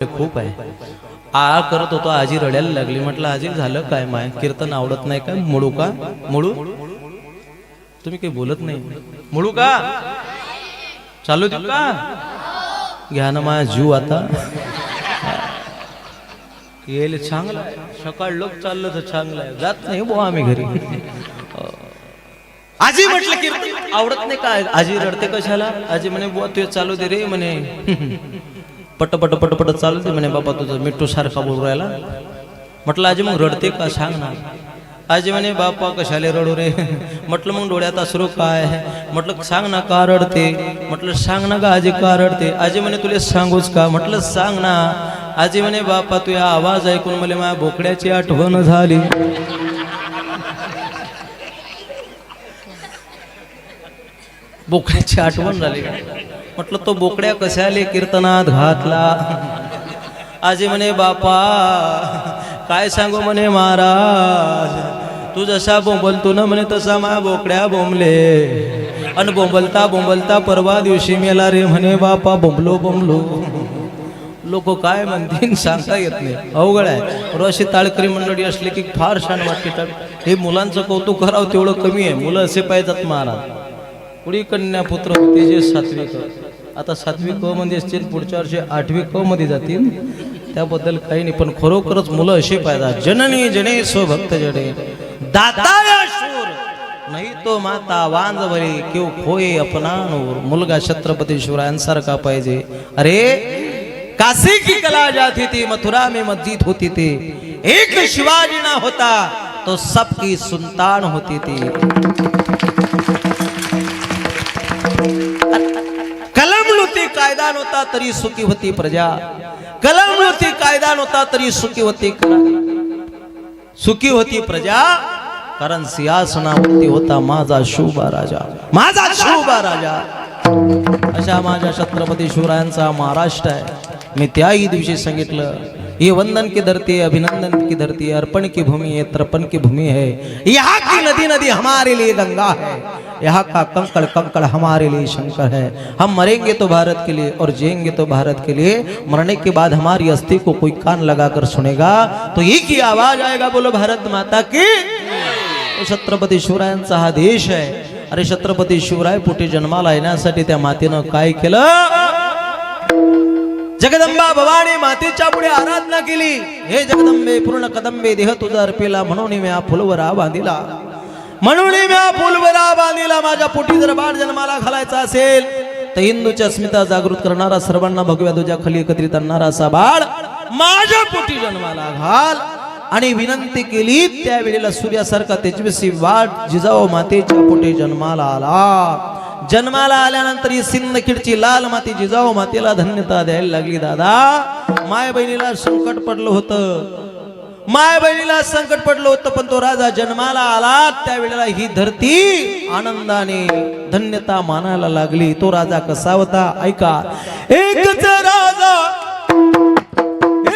खूप आहे. आ करत होतो, आजी रडायला लागली. म्हटलं आजी झालं काय? माय कीर्तन आवडत नाही का? मुळू का? मुळू तुम्ही काही बोलत नाही. मुळू का चालू देऊ का? घ्या ना माझा जीव आता येईल. चांगला सकाळ लोक चाललं तर चांगलं आहे. जात नाही बुवा आम्ही घरी. आजी म्हटलं कीर्तन आवडत नाही का? आजी रडते कशाला? आजी म्हणे बुवा तू चालू दे रे म्हणे. पट पट पट पट चालू दे म्हणे. बाबा तुझं मिठू सारखा बोलू राहिला. म्हटलं आजी मग रडते का सांग ना. आजी म्हणे बापा कशाले रडू रे. म्हटलं मग डोळ्यात अश्रू काय? म्हटलं सांग ना का रडते. म्हटलं सांग ना का आजी का रडते. आजी म्हणे तुला सांगूच का. म्हटलं सांग ना. आजी म्हणे बापा तुझा आवाज ऐकून मला माझ्या बोकड्याची आठवण झाली. बोकड्याची आठवण झाली. म्हटलं तो बोकड्या कशाले कीर्तनात घातला. आजी म्हणे बापा काय सांगू म्हणे महाराज. तू जसा बोंबलतो ना म्हणे तसा मा बोकड्या बोंबले. आणि बोंबलता बोंबलता परवा दिवशी मेला रे म्हणे बापा. बोंबलो बोंबलो. लोक काय म्हणतील सांगता येत नाही. अवघड आहे. अशी ताळकरी मंडळी असली की फार छान वाटते. हे मुलांचं कौतुक करावं तेवढं कमी आहे. मुलं असे पाहिजेत महाराज. पुढी कन्या पुत्र होते जे 7वी क. आता 7वी क मध्ये असतील, पुढच्या वर्षी 8वी क मध्ये जातील. त्याबद्दल काही नाही, पण खरोखरच मुलं असे पाहिजे. जननी जने स्वभक्त जडे दाता शूर नाही तो माता वांज भरी क्यों खोए अपना नूर. मुलगा छत्रपती शिवरायांसारखा पाहिजे. अरे काशी की कला जाती थी, मथुरा में मस्जिद होती थी. एक शिवाजी ना होता तो सबकी सुल्तान होती थी. कलम नव्हती कायदा नव्हता तरी सुखी होती प्रजा. कलम नव्हती कायदा नव्हता तरी सुखी होती प्रजा. कारण सिंहासनावरती होता माझा शोभा राजा. माझा शोभा राजा. अशा माझ्या छत्रपती शिवरायांचा महाराष्ट्र आहे. मी त्याही दिवशी सांगितलं ये वंदन की धरती है, अभिनंदन की धरती है, अर्पण की भूमि है, तर्पण की भूमि है. यहाँ की नदी नदी हमारे लिए गंगा है. यहाँ का कंकड़ कंकड़ हमारे लिए शंकर है. हम मरेंगे तो भारत के लिए और जिएंगे तो भारत के लिए. मरने के बाद हमारी अस्थि को कोई कान लगाकर सुनेगा तो एक ही आवाज आएगा, बोलो भारत माता की. छत्रपती शिवरायांचा हा देश आहे. अरे छत्रपती शिवराय पोटी जन्माला येण्यासाठी त्या मातेनं काय केलं. जगदंबा भवानी मातेच्या पुढे आराधना केली. हे जगदंबे पूर्ण कदंबे देह तुझा अर्पिला. म्हणून मी फुलवरा बांधिला. माझ्या पोटी जर बाळ जन्माला घालायचा असेल तर हिंदूची अस्मिता जागृत करणारा, सर्वांना भगव्या ध्वजा खाली एकत्रित आणणारा असा बाळ माझ्या पोटी जन्माला घाल. आणि विनंती केली. त्यावेळेला सूर्यासारखा तेजस्वी बाळ जिजाऊ मातेच्या पोटी जन्माला आला. जन्माला आल्यानंतर ही सिंदखेडची लाल माती जिजाऊ मातेला धन्यता द्यायला लागली. दादा माय बहिणीला संकट पडलं होतं. माय बहिणीला संकट पडलं होतं, पण तो राजा जन्माला आला त्यावेळेला ही धरती आनंदाने धन्यता मानायला लागली. तो राजा कसा होता ऐका. एकच राजा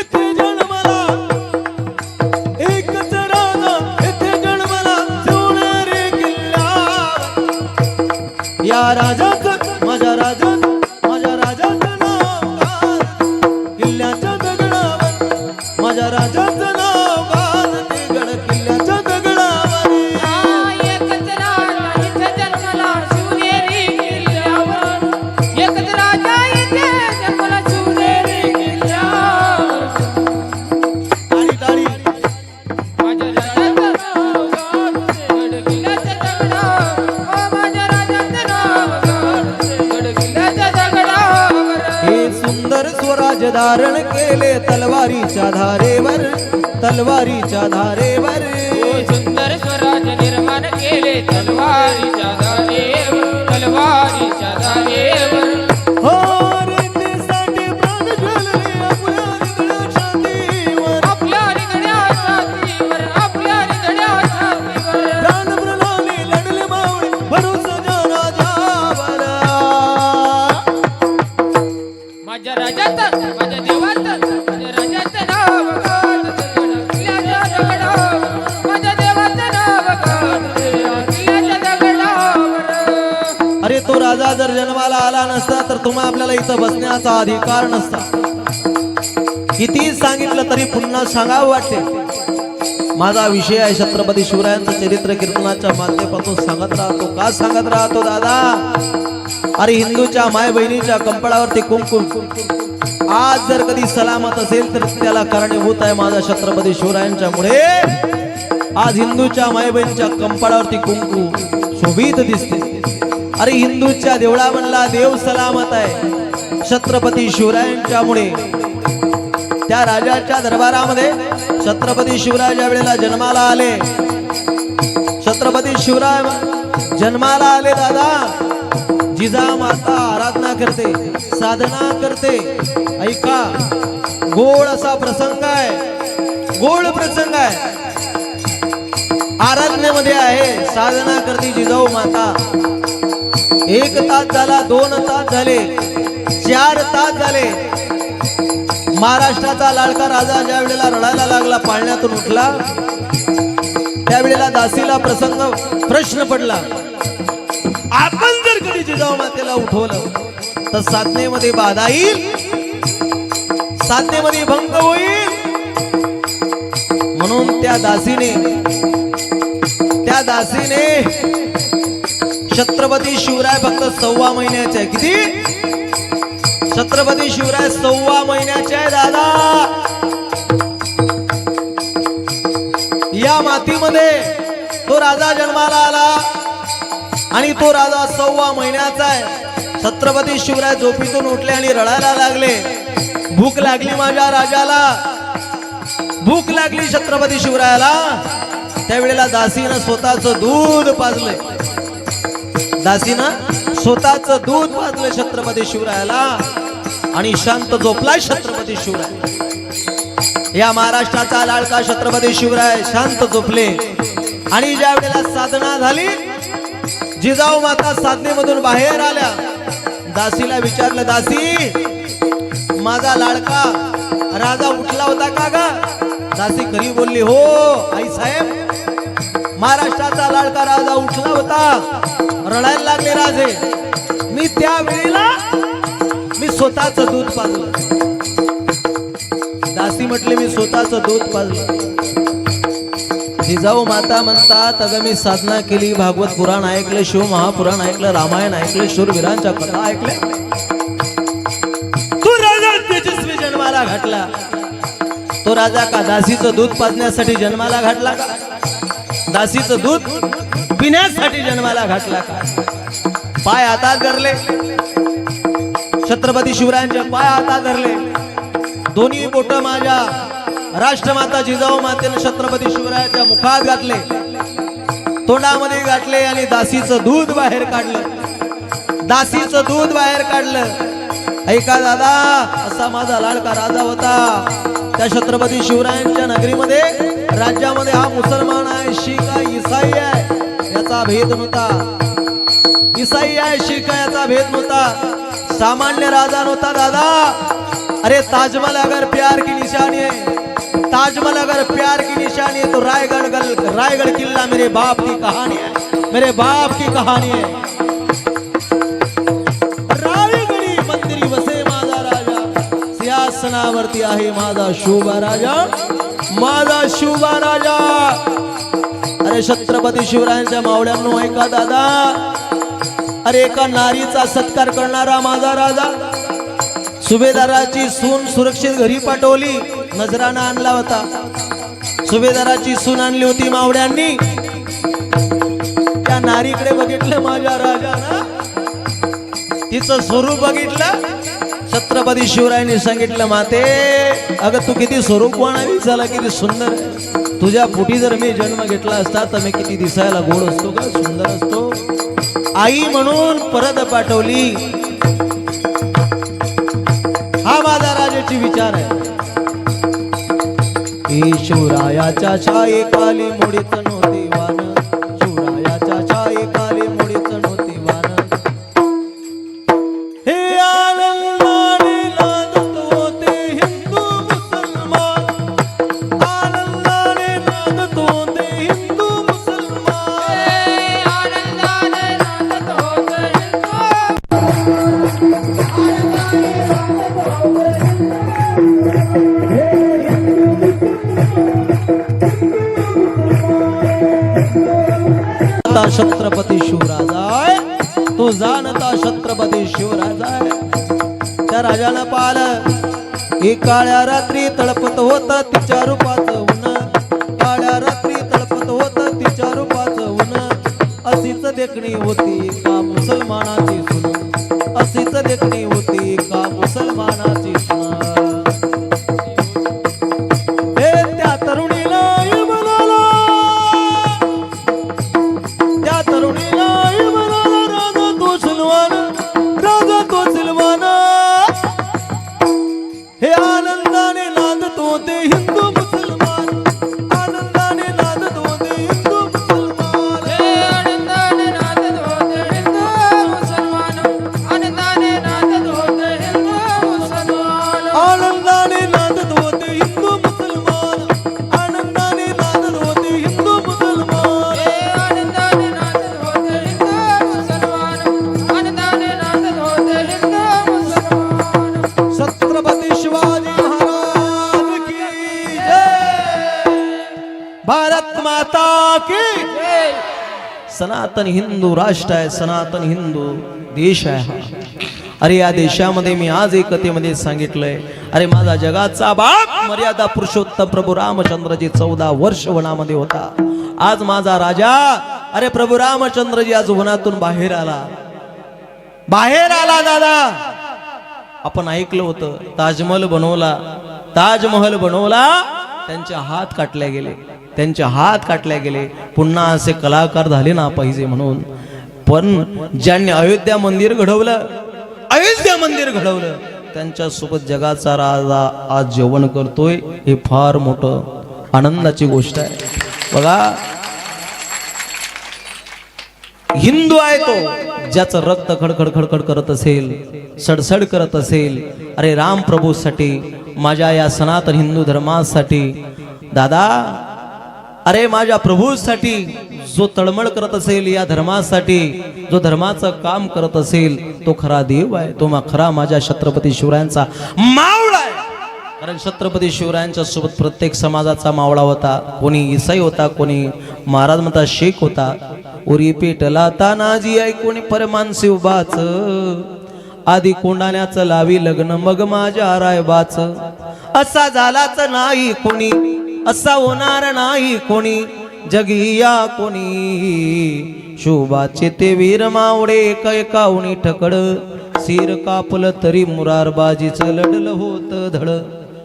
इथे जन्माला, एकच राजा इथे जन्माला, सोनेरी किल्ला. या राजाचं माझ्या राजाचं नाव गाज. किल्ल्याच्या दगडावर माझ्या राजाचं नाव गाज. ते गड किल्ल्याच्या दगडावर. एकच राजा इथे जन्माला शिवनेरी किल्ल्यावर. एकच राजा इथे जन्माला शिवनेरी किल्ल्यावर. टाळी टाळी. माझ्या राजाचं नाव गाज. गड किल्ल्याच्या दगडावर. माझ्या राजाचं नाव गाज. गड किल्ल्याच्या दगडावर. हे सुंदर स्वराज धारण केले तलवारीच्या धारेवर. तलवारीच्या धारेवर. सुंदर स्वराज निर्माण केले तलवारीच्या धारेवर. तलवारीच्या धारेवर. हो रीतीसाठी प्राण ज्वलले आपल्या हृदया छातीवर. आपल्या हृदया छातीवर. आपल्या हृदया छातीवर. प्राण प्रणाली लढले मावळे भरोसा ज्या राजावर. माझ्या राजाचं माझ्या देवाचं माझ्या राजाचं नाव गाज. किल्ल्याच्या दगडावर. माझ्या देवाचं नाव गाज. किल्ल्याच्या दगडावर. अरे तो राजा जर जन्माला आला नसता तर तुम्हा आपल्याला इथं बसण्याचा अधिकार नसता. किती सांगितलं तरी पुन्हा सांगावं वाटते. माझा विषय आहे छत्रपती शिवरायांचं चरित्र कीर्तनाच्या माध्यमातून सांगत राहतो. का सांगत राहतो दादा? अरे हिंदूच्या माय बहिणीच्या कंपळावरती कुंकुम आज जर कधी सलामत असेल तर त्याला कारणीभूत आहे माझा छत्रपती शिवरायांच्या मुळे आज हिंदूच्या माय बहिणीच्या कंपळावरती कुंकू शोभित दिसते. अरे हिंदूच्या देवळा म्हणला देव सलामत आहे छत्रपती शिवरायांच्या मुळे. त्या राजाच्या दरबारामध्ये छत्रपती शिवराय ज्या वेळेला जन्माला आले, छत्रपती शिवराय जन्माला आले दादा, जिजामाता आराधना करते, साधना करते. ऐका, गोड असा प्रसंग आहे, गोड प्रसंग आहे. आराधनेमध्ये आहे, साधना करते जिजाऊ माता. 1 तास झाला, 2 तास झाले, 4 तास झाले. महाराष्ट्राचा लाडका राजा ज्या वेळेला रडायला लागला, पाळण्यातून उठला, त्यावेळेला दासीला प्रश्न पडला, आपण जर कधी जिजाऊ मातेला उठवलं तर साधनेमध्ये बाधा येईल, साधनेमध्ये भंग होईल. म्हणून त्या दासीने छत्रपती शिवराय फक्त 1.25 महिन्याचे आहे. किती? छत्रपती शिवराय 1.25 महिन्याचे आहे दादा. या मातीमध्ये तो राजा जन्माला आला आणि तो राजा 1.25 महिन्याचा आहे. छत्रपती शिवराय झोपीतून उठले आणि रडायला लागले. भूक लागली माझ्या राजाला, भूक लागली छत्रपती शिवरायाला. त्यावेळेला दासीनं स्वतःचं दूध पाजलंय, दासीनं स्वतःचं दूध पाजलं छत्रपती शिवरायाला आणि शांत झोपलाय छत्रपती शिवराय. या महाराष्ट्राचा लाडका छत्रपती शिवराय शांत झोपले. आणि ज्या वेळेला साधना झाली, जिजाऊ माता साधनेमधून बाहेर आल्या. दासीला विचारलं, दासी माझा लाडका राजा उठला होता का ग? दासी खरी बोलली, हो आई साहेब, महाराष्ट्राचा लाडका राजा उठला होता, रडायला लागले राजे. मी त्यावेळेला मी स्वतःचं दूध पाजलं. दासी म्हटले, मी स्वतःचं दूध पाजलं. जिजाऊ माता म्हणतात, अगं मी साधना केली, भागवत पुराण ऐकलं, शिव महापुराण ऐकलं, रामायण ऐकलं, शूरवीरांच्या कथा ऐकल्या. तू राजा तेजस्वी जन्माला घातला, तो राजा का दासीचं दूध पाजण्यासाठी जन्माला घातला का? दासीचं दूध पिण्यासाठी जन्माला घातला का? पाय हातात धरले, छत्रपती शिवरायांचे पाय हातात धरले. दोन्ही बोट माझ्या राष्ट्रमाता जिजाऊ मातेने छत्रपती शिवरायाच्या मुखात घातले, तोंडामध्ये घातले आणि दासीचं दूध बाहेर काढलं, दासीचं दूध बाहेर काढलं. ऐका दादा, असा माझा लाडका राजा होता. त्या छत्रपती शिवरायांच्या नगरीमध्ये, राज्यामध्ये हा मुसलमान आहे, शीख आहे, ईसाई आहे याचा भेद नव्हता. ईसाई आहे, शीख आहे याचा भेद नव्हता. सामान्य राजा नव्हता दादा. अरे ताजमहल अगर प्यार की निशानी है, ताजमहल अगर प्यार की निशानी है तो रायगढ़ किला मेरे बाप की कहानी है, मेरे बाप की कहानी है. रायगढ़ी मंदिरी वसे माझा राजा, सिंहासनावरती आहे माझा शुभा राजा, माझा शुभा राजा. अरे छत्रपती शिवरायांच्या मावळ्यांनो ऐका दादा, अरे एका नारीचा सत्कार करणारा माझा राजा, सुभेदाराची सून सुरक्षित घरी पाठवली, नजराना आणला होता. सुभेदाराची सून आणली होती मावड्यांनी. त्या नारीकडे बघितलं माझ्या राजानं, तिचं स्वरूप बघितलं. छत्रपती शिवरायांनी सांगितलं, माते अगं तू किती स्वरूपवान आहे, दिसायला किती सुंदर आहे. तुझ्या पोटी जर मी जन्म घेतला असता तर मी किती दिसायला गोड असतो का, सुंदर असतो. आई म्हणून परत पाठवली. हा माझा राजाची विचार आहे. शिवरायाच्या छायेखाली मुडीच नव्हती वान, शिवरायाच्या छायेखाली मुडीच नव्हती वान. हे आनंदाने नांदत होते हिंदू मुसलमान, आनंदाने नांदत होते हिंदू मुसलमान. आनंदाने नांदत होते हिंदू. छत्रपती शिवराजाय, तो जाणता छत्रपती शिवराजाय. त्या राजानं पाहिलं एक काळ्या रात्री तळपत होत तिच्या रूपाचं ऊन, काळ्या रात्री तळपत होत तिच्या रूपाचं ऊन. अशीच देखणी होती का मुसलमानाची सुन, अशीच देखणी होती का मुसलमानाची सुन. हे त्या तरुणीला म्हणाला, त्या तरुणीला म्हणाला, राजा तो सिलवान, राजा तो सिलवान. हे आनंदाने नांदतो ते हिंदू मुसलमान, आनंदाने नांदतो ते हिंदू मुसलमान. हे आनंदाने नाचत होते हिंदू मुसलमान, आनंदाने नाचत होते हिंदू मुसलमान. आनंदाने नांदतो ते हिंदू मुसलमान, आनंदाने नांदतो ते हिंदू मुसलमान. हे आनंदाने नाचत होते हिंदू मुसलमान, आनंदाने नाचत होते हिंदू मुसलमान. छत्रपती शिवाजी महाराज की जय, भारत माता की जय. सनातन हिंदू राष्ट्र आहे, सनातन हिंदू देश आहे हा. अरे या देशामध्ये मी आज एकतेमध्ये सांगितलंय, अरे माझा जगाचा बाप मर्यादा पुरुषोत्तम प्रभू रामचंद्रजी 14 वर्ष वनामध्ये होता. आज माझा राजा, अरे प्रभू रामचंद्रजी आज वनातून बाहेर आला, बाहेर आला. दादा आपण ऐकलं होतं ताजमहल बनवला, ताजमहल बनवला, त्यांचे हात काटले गेले, त्यांचे हात काटले गेले. पुन्हा असे कलाकार झाले ना पाहिजे म्हणून. पण ज्यांनी अयोध्या मंदिर घडवलं, अयोध्या मंदिर घडवलं, त्यांच्या सोबत जगाचा राजा आज जेवण करतोय, हे फार मोठं आनंदाची गोष्ट आहे. बघा हिंदू आहे तो ज्याचं रक्त खडखड खडखड करत असेल, सडसड करत असेल, अरे राम प्रभूसाठी, माझ्या या सनातन हिंदू धर्मासाठी, दादा अरे माझ्या प्रभूसाठी जो तळमळ करत असेल, या धर्मासाठी जो धर्माचं काम करत असेल, तो खरा देव आहे, तो खरा माझ्या छत्रपती शिवरायांचा मावळा आहे. कारण छत्रपती शिवरायांच्या सोबत प्रत्येक समाजाचा मावळा होता. कोणी ईसाई होता, कोणी महाराज म्हणता शेख होता. उरी पेटला तानाजी ऐकून परमानसी उभाच, आधी कोंडाण्याचं लावी लग्न मग माझ्या रायबाच. असा झालाच नाही कोणी, असा होणार नाही कोणी, जगिया कोणी. शोभाचे ते वीर मावळे कैकावणी ठकड, शिर कापलं तरी मुरारबाजीचं लढलं होतं धड.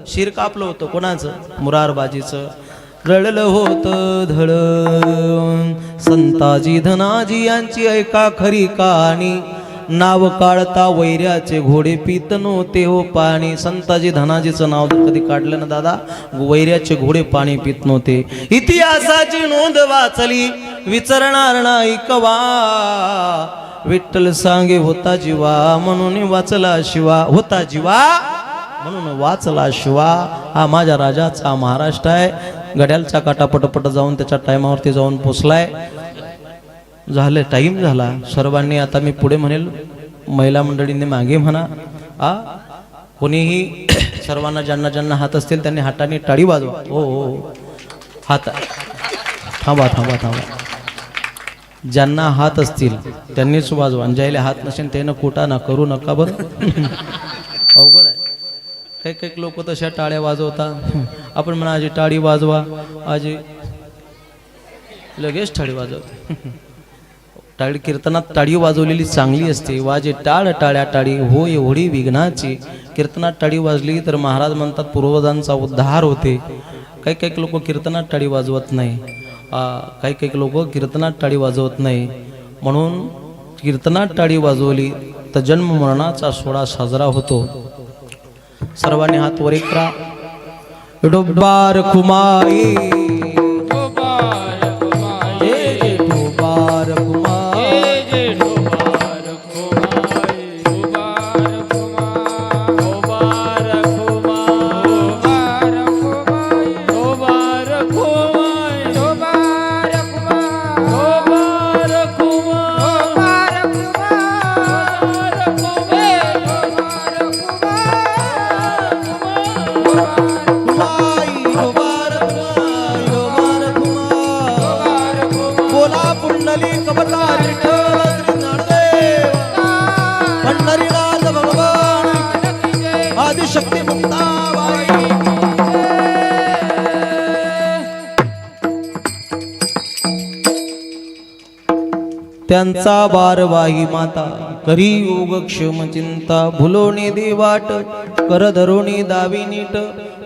शिर कापलं होतं कोणाचं? मुरारबाजीचं. रडलं होतं धड. संताजी धनाजी यांची ऐका खरी कहाणी, नाव काढता वैऱ्याचे घोडे पित नव्हते हो पाणी. संताजी धनाजीचं नाव जर कधी काढलं ना दादा, वैऱ्याचे घोडे पाणी पित नव्हते. इतिहासाची नोंद वाचली विचारणार नाही कवा, विठ्ठल सांगे होता जीवा म्हणून वाचला शिवा, होता जीवा म्हणून वाचला शिवा. हा माझ्या राजाचा महाराष्ट्र आहे. घड्याळचा काटा पटपट जाऊन त्याच्या टायमावरती जाऊन पोचलाय. झालं, टाईम झाला. सर्वांनी आता मी पुढे म्हणेल, महिला मंडळींनी मागे म्हणा. कोणीही सर्वांना ज्यांना ज्यांना हात असतील त्यांनी हाताने टाळी वाजवा. हो हो हात, थांबा थांबा थांबा. ज्यांना हात असतील त्यांनीच वाजवा, ज्याला हात नसेल त्यानं कोटा ना करू नका बरं. अवघड आहे. काही काही लोक तशा टाळ्या वाजवतात. आपण म्हणा आजी टाळी वाजवा, आजी लगेच टाळी वाजवते. टाळी कीर्तनात टाळी वाजवलेली चांगली असते. वाजे टाळ टाळ्या टाळी हो एवढी विघ्नाची. कीर्तनात टाळी वाजली तर महाराज म्हणतात पूर्वजांचा उद्धार होते. काही काही लोक कीर्तनात टाळी वाजवत नाही. काही काही लोक कीर्तनात टाळी वाजवत नाही. म्हणून कीर्तनात टाळी वाजवली तर जन्म मरणाचा सोहळा साजरा होतो. सर्वांनी हात वर करा. डोबार कुमाई, डोबार कुमाई, जय जय डोबार कुमाई, जय जय डोबार कुमाई, डोबार कुमाई, डोबार कुमाई, डोबार कुमाई, डोबार कुमाई, डोबार कुमाई, डोबार कुमाई, डोबार कुमाई, डोबार कुमाई. शक्ती मुक्ताबाई. त्यांचा बारवाही माता करी योग क्षम चिंता भुलोनी दे वाट कर धरोणी दावी नीट.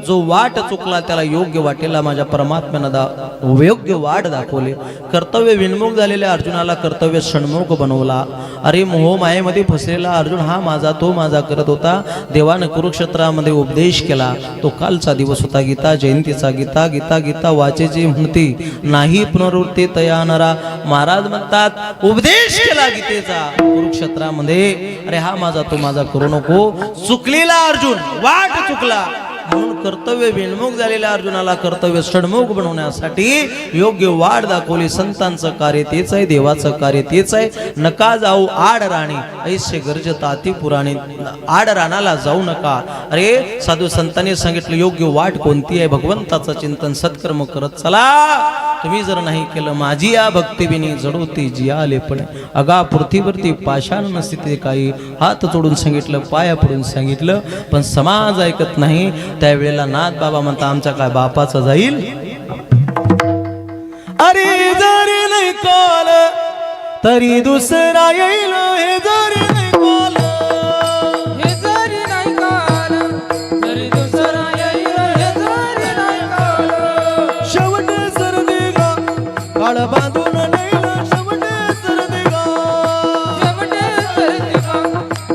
जो वाट चुकला त्याला योग्य वाटेला माझ्या परमात्म्यानं योग्य वाट दाखवले. कर्तव्य विन्मुख झालेल्या अर्जुनाला कर्तव्य षण्मुख बनवला. अरे मोह मायेमध्ये फसलेला अर्जुन हा माझा तो माझा करत होता. देवानं कुरुक्षेत्रामध्ये उपदेश केला. तो कालचा दिवस होता गीता जयंतीचा. गीता गीता गीता वाचेची म्हणती नाही पुनरुक्ती तया नरा. महाराज म्हणतात उपदेश केला गीतेचा कुरुक्षेत्रामध्ये. अरे हा माझा तो माझा करू नको. चुकलेला अर्जुन वाट चुकला म्हणून कर्तव्य विन्मुख झालेल्या अर्जुनाला कर्तव्य षण्मुख बनवण्यासाठी योग्य वाट दाखवली. संतांचं कार्य तेच आहे, देवाचं कार्य तेच आहे. नका जाऊ आड राणी ऐसे गरजता अति पुराणी. आड राणाला जाऊ नका. अरे साधू संतांनी सांगितलं योग्य वाट कोणती आहे. भगवंताचं चिंतन सत्कर्म करत चला. तुम्ही जर नाही केलं माझी या भक्तिविनी जडवती जिया आलेपणे. अगा पृथ्वीवरती पाषाण नसते काही. हात तोडून सांगितलं पाया पडून सांगितलं पण समाज ऐकत नाही. त्यावेळेला नाथ बाबा म्हणता आमच्या काय बापाचं जाईल. अरे जरी नाही काल तरी दुसरा येईल. हे जरी नाही काल हे जरी नाही काल तरी दुसरा येईल. हे जरी नाही काल शेवटे सर्दी गा काळ बांधून नेईल. शेवटे सर्दी गा शेवटे सरते गा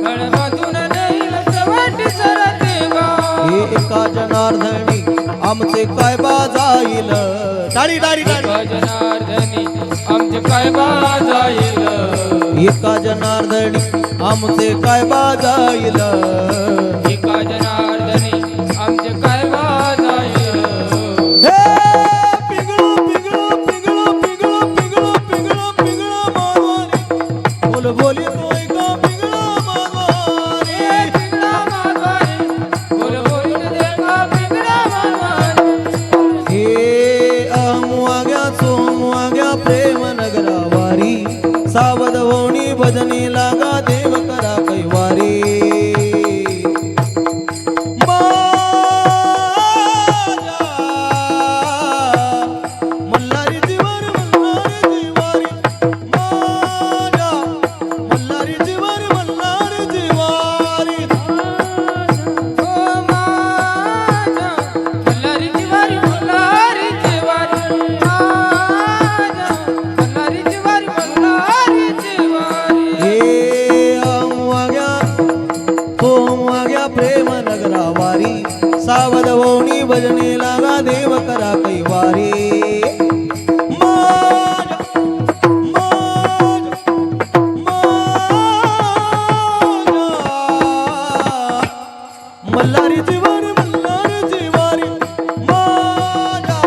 गळबातून नेईल. शेवटी सरते गा एका जनार्दनी आमचे काय बाजाईल. टाळी टाळी टाळी. जनार्दनी आमचे काय बाजाईल. एका जनार्दनी आमचे काय बाजाईल. एका जनार्दनी आमचे काय बाजाईल. हे पिंगळो पिंगळो पिंगळो पिंगळो पिंगळो पिंगळो पिंगळो मारवानी बोल बोली तोय का पिंगळो मारवानी. पिंगळा मारवानी बोल बोलीत देखा पिंगळा मारवानी. हे अमुआग्या सोमुआग्या प्रेम नगरावारी. सावध होणी भजनी लागा देव करा कैवारी. मल्हारी जीवर मल्हारी जीवारी. माझ्या मल्हारी जीवर मल्हारी जीवारी. ओ माझ्या मल्हारीची वारी मल्हारीची वारी. माझ्या मल्हारीची वारी मल्हारीची वारी. हे अमुआग्या सोमुआग्या प्रेम नगरावारी. सावध होणी भजनी लागा देव करा कैवारी. मल्हारी जीवर मल्हारी जीवारी. माझ्या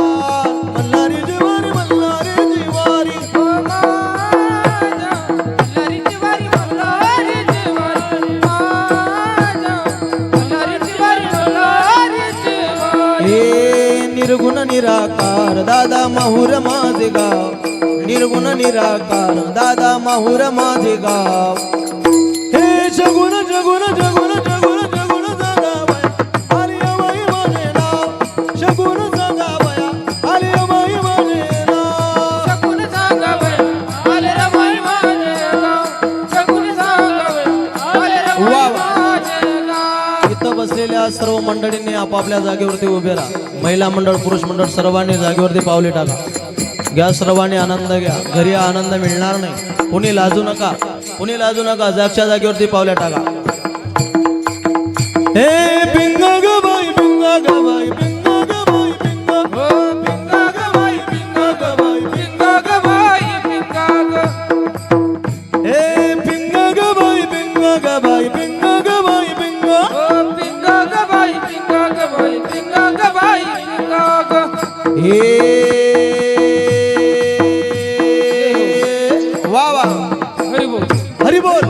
मल्हारी जीवर मल्हारी जीवारी. ओ माझ्या मल्हारीची वारी मल्हारीची वारी. माझ्या मल्हारीची वारी मल्हारीची वारी. हे निर्गुण निराकार दादा माहुर माझे गाव. निर्गुण निराकार दादा माहुर माझे गाव. हे जगुण जगुण जगुण जगुण जगुण जगावया आली अमाई माझे नाव. जगुण जगावया आली अमाई माझे नाव. शकून सांगावया आले रे बाई माझे गाव. शकून सांगावया आले रे बाई वा वा. माझे गाव. इथं बसलेल्या सर्व मंडळींनी आपापल्या जागेवरती उभे राहा. महिला मंडळ पुरुष मंडळ सर्वांनी जागेवरती पावले टाका. घ्या सर्वांनी आनंद घ्या. घरी आनंद मिळणार नाही. कोणी लाजू नका. कोणी लाजू नका. जागच्या जागेवरती पावल्या टाका. हे पिंगा ग बाई पिंगा ग बाई पिंगा ग बाई पिंगा. ओ पिंगा ग बाई पिंगा ग बाई पिंगा ग बाई पिंगा ग. हे पिंगा ग बाई पिंगा ग बाई पिंगा ग बाई पिंगा. ओ पिंगा ग बाई पिंगा ग बाई पिंगा ग बाई पिंगा ग. हे वा वा. हरी बोल. हरी बोल.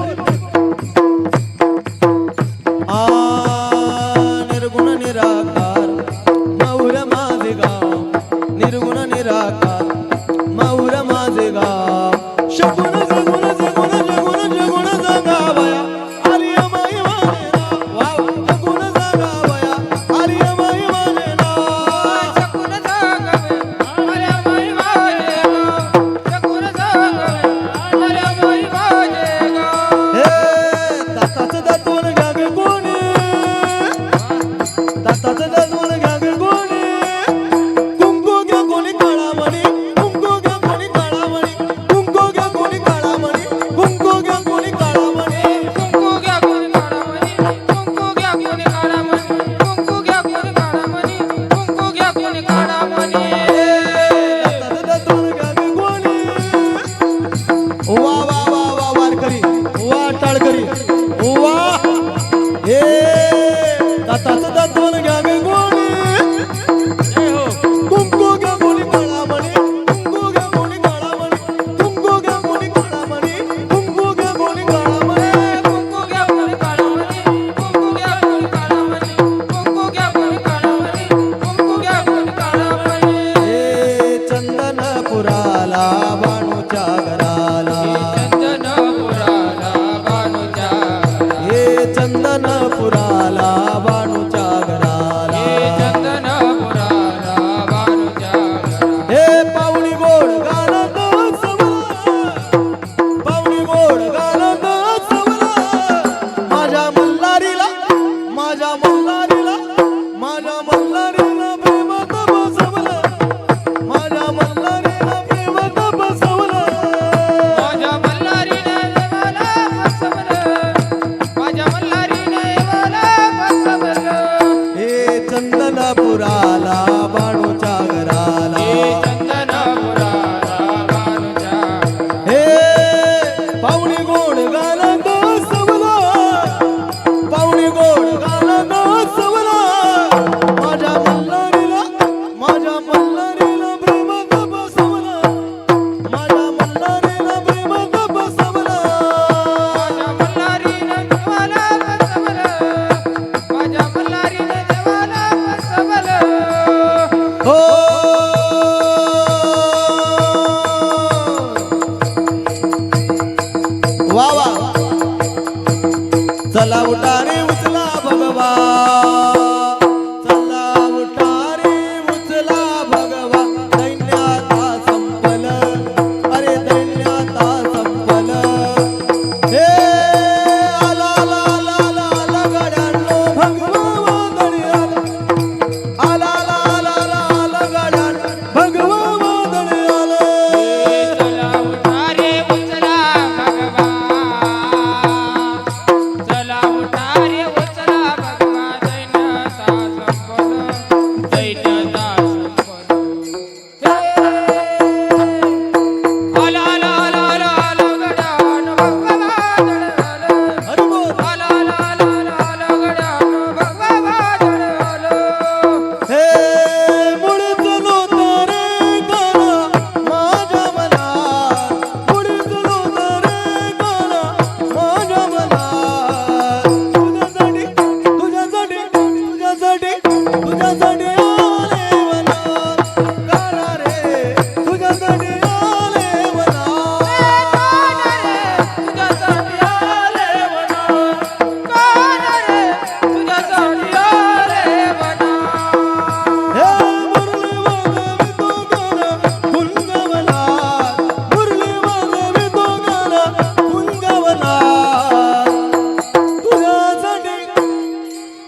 निर्गुण निराकार माऊर माझे गाव. निर्गुण निराकार माऊर माझे गाव. शगुण जगुण जगुण जगुण जगुण जगावया आली अमाई माझे नाव. वा वा. जगुण जगावया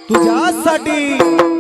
तुझ्यासाठी